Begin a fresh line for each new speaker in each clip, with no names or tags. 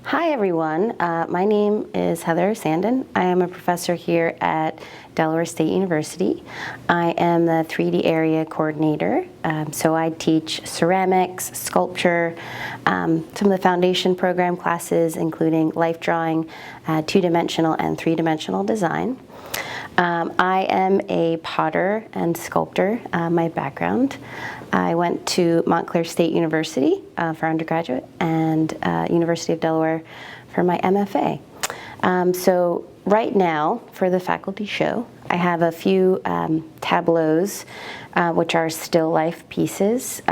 Hi everyone, my name is Heather Ossandon. I am a professor here at Delaware State University. I am the 3D area coordinator, so I teach ceramics, sculpture, some of the foundation program classes including life drawing, two-dimensional and three-dimensional design. I am a potter and sculptor, my background. I went to Montclair State University for undergraduate and University of Delaware for my MFA. So right now, for the faculty show, I have a few tableaus, which are still life pieces.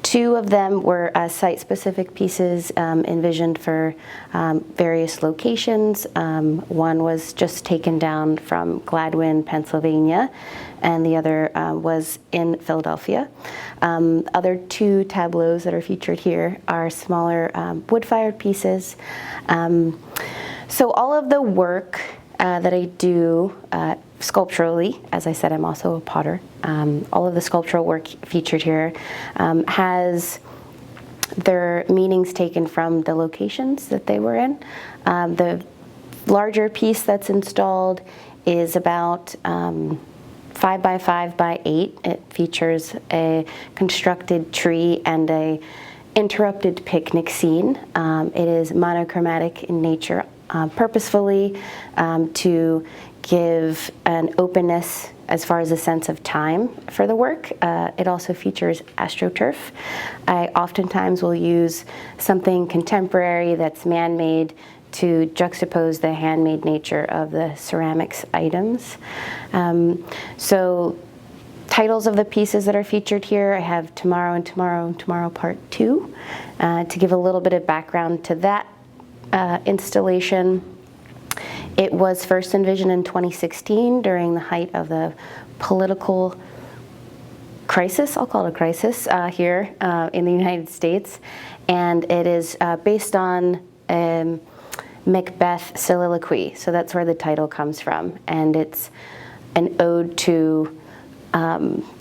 Two of them were site-specific pieces envisioned for various locations. One was just taken down from Gladwin, Pennsylvania, and the other was in Philadelphia. Other two tableaus that are featured here are smaller wood-fired pieces. So all of the work that I do sculpturally, as I said, I'm also a potter. All of the sculptural work featured here has their meanings taken from the locations that they were in. The larger piece that's installed is about 5 by 5 by 8. It features a constructed tree and a interrupted picnic scene. It is monochromatic in nature, purposefully to give an openness as far as a sense of time for the work. It also features astroturf. I oftentimes will use something contemporary that's man-made to juxtapose the handmade nature of the ceramics items. So titles of the pieces that are featured here, I have Tomorrow and Tomorrow and Tomorrow Part 2. To give a little bit of background to that installation, it was first envisioned in 2016 during the height of the political crisis, I'll call it a crisis, here in the United States. And it is based on Macbeth soliloquy, so that's where the title comes from. And it's an ode to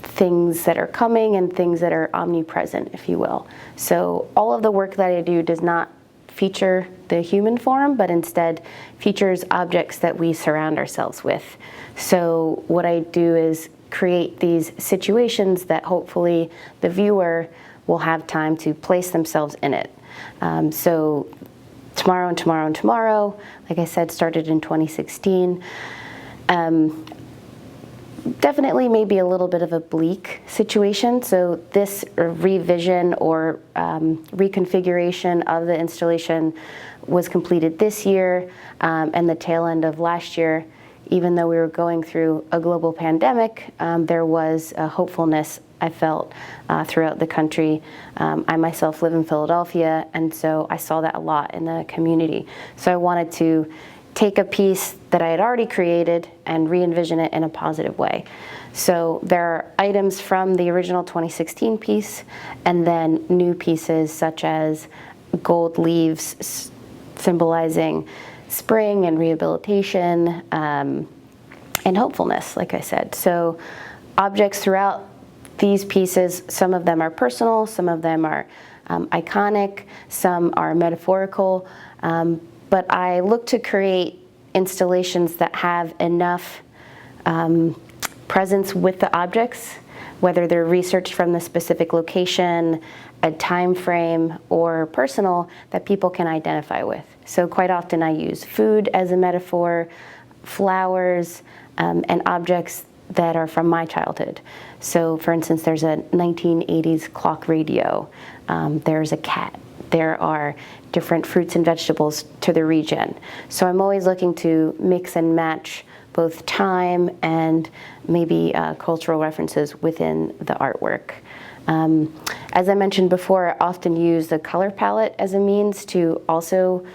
things that are coming and things that are omnipresent, if you will. So all of the work that I do does not feature the human form, but instead features objects that we surround ourselves with. So what I do is create these situations that hopefully the viewer will have time to place themselves in it. So Tomorrow and Tomorrow and Tomorrow, like I said, started in 2016. Definitely maybe a little bit of a bleak situation. So this revision or reconfiguration of the installation was completed this year, and the tail end of last year. Even though we were going through a global pandemic, there was a hopefulness I felt throughout the country. I myself live in Philadelphia, and so I saw that a lot in the community. So I wanted to take a piece that I had already created and re-envision it in a positive way. So there are items from the original 2016 piece, and then new pieces such as gold leaves symbolizing spring and rehabilitation and hopefulness, like I said. So objects throughout these pieces, some of them are personal, some of them are iconic, some are metaphorical, but I look to create installations that have enough presence with the objects, whether they're researched from the specific location, a time frame, or personal, that people can identify with. So quite often I use food as a metaphor, flowers, and objects that are from my childhood. So for instance, there's a 1980s clock radio, there's a cat, there are different fruits and vegetables to the region. So I'm always looking to mix and match both time and maybe cultural references within the artwork. As I mentioned before, I often use the color palette as a means to also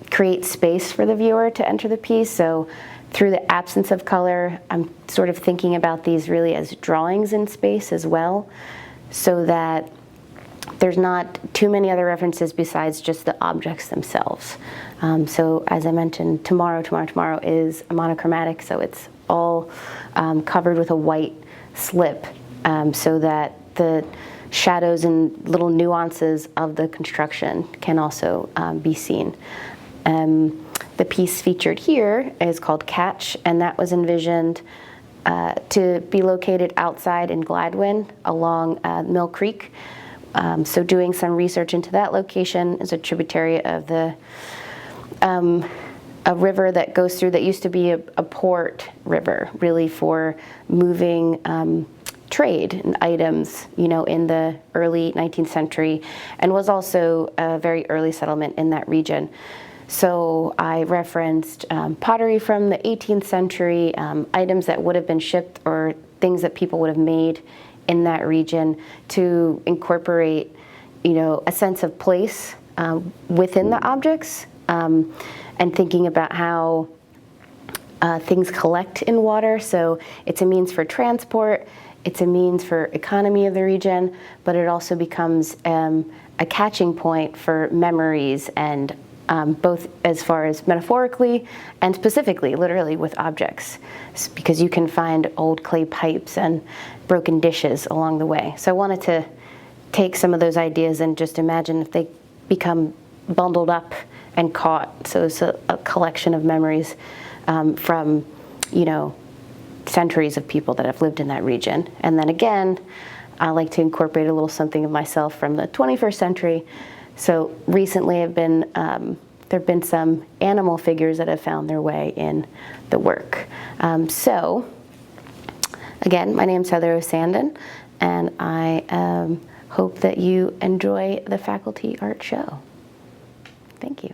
create space for the viewer to enter the piece. So through the absence of color, I'm sort of thinking about these really as drawings in space as well, so that there's not too many other references besides just the objects themselves. So as I mentioned, Tomorrow, Tomorrow, Tomorrow is monochromatic, so it's all covered with a white slip, so that the shadows and little nuances of the construction can also be seen. The piece featured here is called Catch, and that was envisioned to be located outside in Gladwin along Mill Creek. So doing some research into that location is a tributary of a river that goes through that used to be a port river, really for moving trade and items, in the early 19th century, and was also a very early settlement in that region. So I referenced pottery from the 18th century, items that would have been shipped or things that people would have made in that region to incorporate, a sense of place within the objects, and thinking about how things collect in water. So it's a means for transport, it's a means for economy of the region, but it also becomes a catching point for memories, and both as far as metaphorically and specifically, literally, with objects, because you can find old clay pipes and broken dishes along the way. So I wanted to take some of those ideas and just imagine if they become bundled up and caught. So it's a collection of memories from, centuries of people that have lived in that region. And then again, I like to incorporate a little something of myself from the 21st century. So recently there have been some animal figures that have found their way in the work. So again, my name's Heather Ossandon, and I hope that you enjoy the faculty art show. Thank you.